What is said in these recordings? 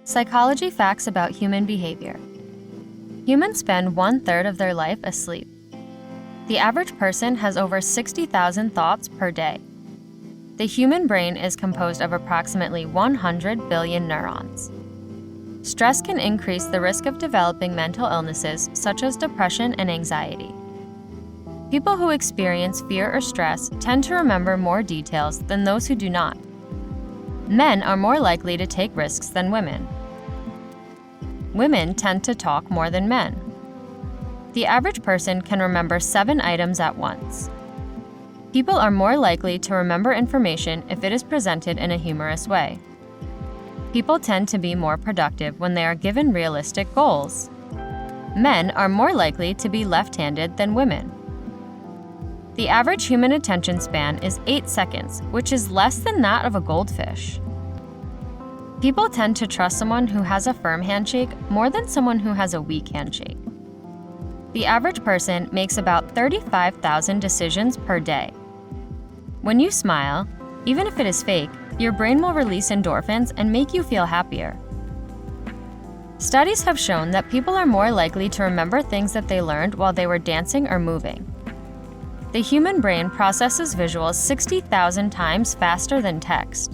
Psychology facts about human behavior. Humans spend 1/3 of their life asleep. The average person has over 60,000 thoughts per day. The human brain is composed of approximately 100 billion neurons. Stress can increase the risk of developing mental illnesses such as depression and anxiety. People who experience fear or stress tend to remember more details than those who do not. Men are more likely to take risks than women. Women tend to talk more than men. The average person can remember 7 items at once. People are more likely to remember information if it is presented in a humorous way. People tend to be more productive when they are given realistic goals. Men are more likely to be left-handed than women. The average human attention span is 8 seconds, which is less than that of a goldfish. People tend to trust someone who has a firm handshake more than someone who has a weak handshake. The average person makes about 35,000 decisions per day. When you smile, even if it is fake, your brain will release endorphins and make you feel happier. Studies have shown that people are more likely to remember things that they learned while they were dancing or moving. The human brain processes visuals 60,000 times faster than text.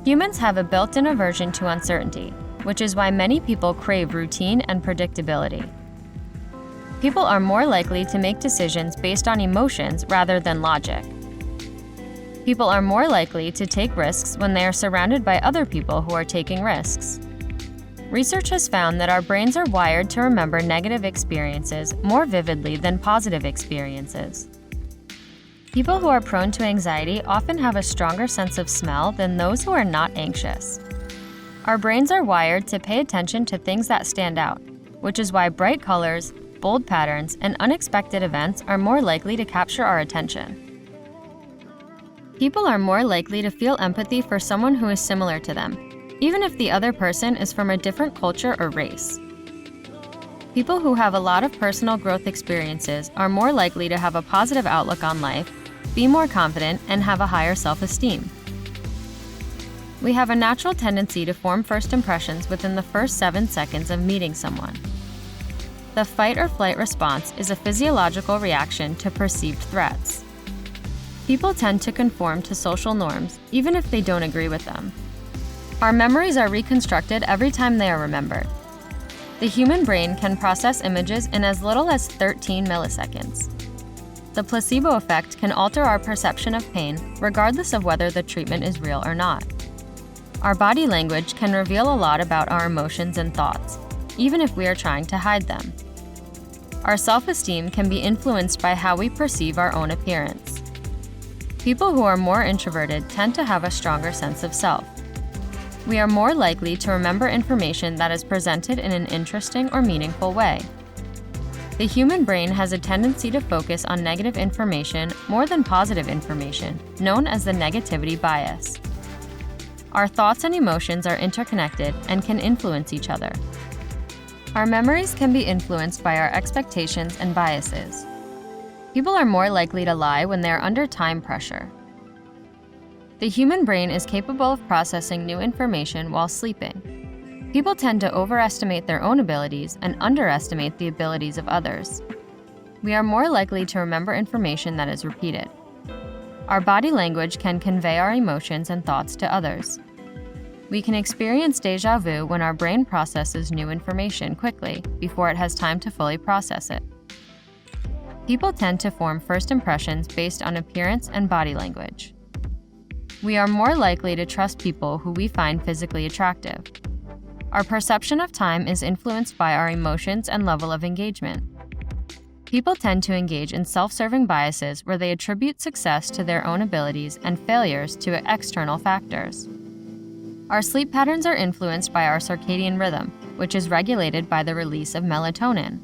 Humans have a built-in aversion to uncertainty, which is why many people crave routine and predictability. People are more likely to make decisions based on emotions rather than logic. People are more likely to take risks when they are surrounded by other people who are taking risks. Research has found that our brains are wired to remember negative experiences more vividly than positive experiences. People who are prone to anxiety often have a stronger sense of smell than those who are not anxious. Our brains are wired to pay attention to things that stand out, which is why bright colors, bold patterns, and unexpected events are more likely to capture our attention. People are more likely to feel empathy for someone who is similar to them, even if the other person is from a different culture or race. People who have a lot of personal growth experiences are more likely to have a positive outlook on life, be more confident, and have a higher self-esteem. We have a natural tendency to form first impressions within the first 7 seconds of meeting someone. The fight or flight response is a physiological reaction to perceived threats. People tend to conform to social norms, even if they don't agree with them. Our memories are reconstructed every time they are remembered. The human brain can process images in as little as 13 milliseconds. The placebo effect can alter our perception of pain, regardless of whether the treatment is real or not. Our body language can reveal a lot about our emotions and thoughts, even if we are trying to hide them. Our self-esteem can be influenced by how we perceive our own appearance. People who are more introverted tend to have a stronger sense of self. We are more likely to remember information that is presented in an interesting or meaningful way. The human brain has a tendency to focus on negative information more than positive information, known as the negativity bias. Our thoughts and emotions are interconnected and can influence each other. Our memories can be influenced by our expectations and biases. People are more likely to lie when they are under time pressure. The human brain is capable of processing new information while sleeping. People tend to overestimate their own abilities and underestimate the abilities of others. We are more likely to remember information that is repeated. Our body language can convey our emotions and thoughts to others. We can experience déjà vu when our brain processes new information quickly before it has time to fully process it. People tend to form first impressions based on appearance and body language. We are more likely to trust people who we find physically attractive. Our perception of time is influenced by our emotions and level of engagement. People tend to engage in self-serving biases where they attribute success to their own abilities and failures to external factors. Our sleep patterns are influenced by our circadian rhythm, which is regulated by the release of melatonin.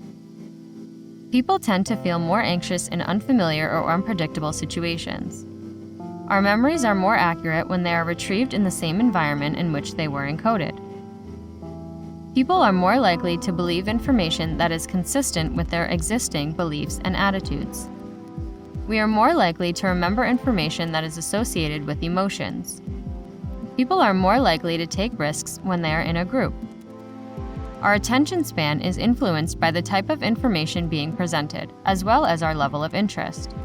People tend to feel more anxious in unfamiliar or unpredictable situations. Our memories are more accurate when they are retrieved in the same environment in which they were encoded. People are more likely to believe information that is consistent with their existing beliefs and attitudes. We are more likely to remember information that is associated with emotions. People are more likely to take risks when they are in a group. Our attention span is influenced by the type of information being presented, as well as our level of interest.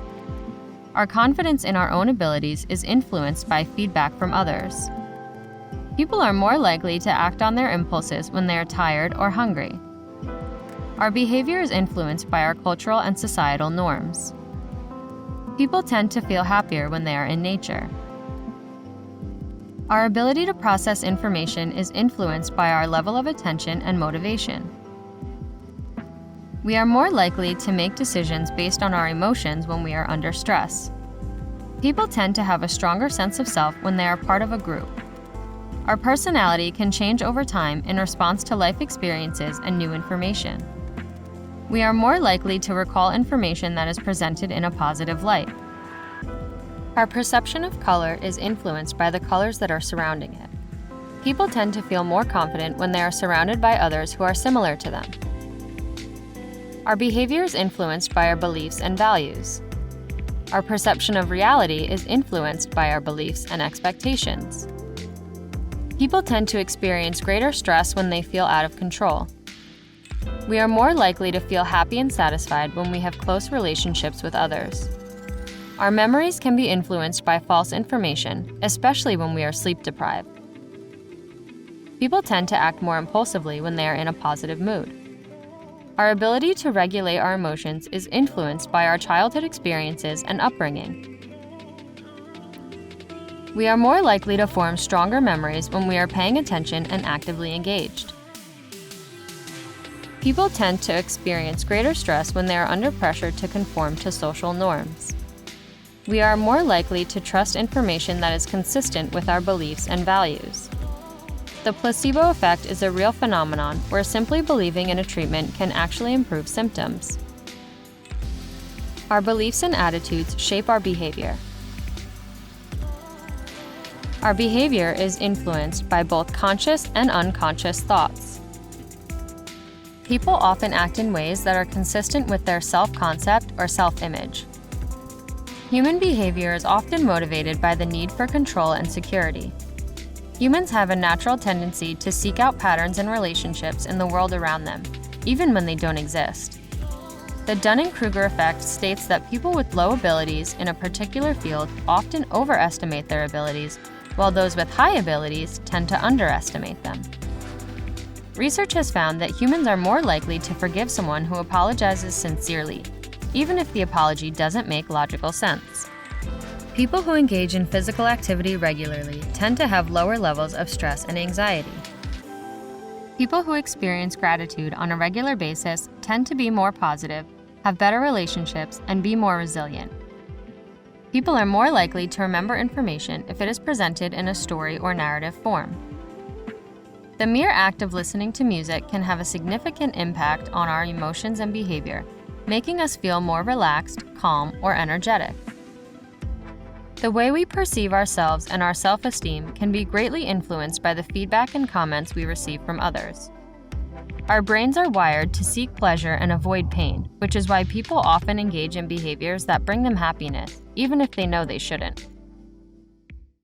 Our confidence in our own abilities is influenced by feedback from others. People are more likely to act on their impulses when they are tired or hungry. Our behavior is influenced by our cultural and societal norms. People tend to feel happier when they are in nature. Our ability to process information is influenced by our level of attention and motivation. We are more likely to make decisions based on our emotions when we are under stress. People tend to have a stronger sense of self when they are part of a group. Our personality can change over time in response to life experiences and new information. We are more likely to recall information that is presented in a positive light. Our perception of color is influenced by the colors that are surrounding it. People tend to feel more confident when they are surrounded by others who are similar to them. Our behavior is influenced by our beliefs and values. Our perception of reality is influenced by our beliefs and expectations. People tend to experience greater stress when they feel out of control. We are more likely to feel happy and satisfied when we have close relationships with others. Our memories can be influenced by false information, especially when we are sleep deprived. People tend to act more impulsively when they are in a positive mood. Our ability to regulate our emotions is influenced by our childhood experiences and upbringing. We are more likely to form stronger memories when we are paying attention and actively engaged. People tend to experience greater stress when they are under pressure to conform to social norms. We are more likely to trust information that is consistent with our beliefs and values. The placebo effect is a real phenomenon where simply believing in a treatment can actually improve symptoms. Our beliefs and attitudes shape our behavior. Our behavior is influenced by both conscious and unconscious thoughts. People often act in ways that are consistent with their self-concept or self-image. Human behavior is often motivated by the need for control and security. Humans have a natural tendency to seek out patterns and relationships in the world around them, even when they don't exist. The Dunning-Kruger effect states that people with low abilities in a particular field often overestimate their abilities, while those with high abilities tend to underestimate them. Research has found that humans are more likely to forgive someone who apologizes sincerely, even if the apology doesn't make logical sense. People who engage in physical activity regularly tend to have lower levels of stress and anxiety. People who experience gratitude on a regular basis tend to be more positive, have better relationships, and be more resilient. People are more likely to remember information if it is presented in a story or narrative form. The mere act of listening to music can have a significant impact on our emotions and behavior, making us feel more relaxed, calm, or energetic. The way we perceive ourselves and our self-esteem can be greatly influenced by the feedback and comments we receive from others. Our brains are wired to seek pleasure and avoid pain, which is why people often engage in behaviors that bring them happiness, even if they know they shouldn't.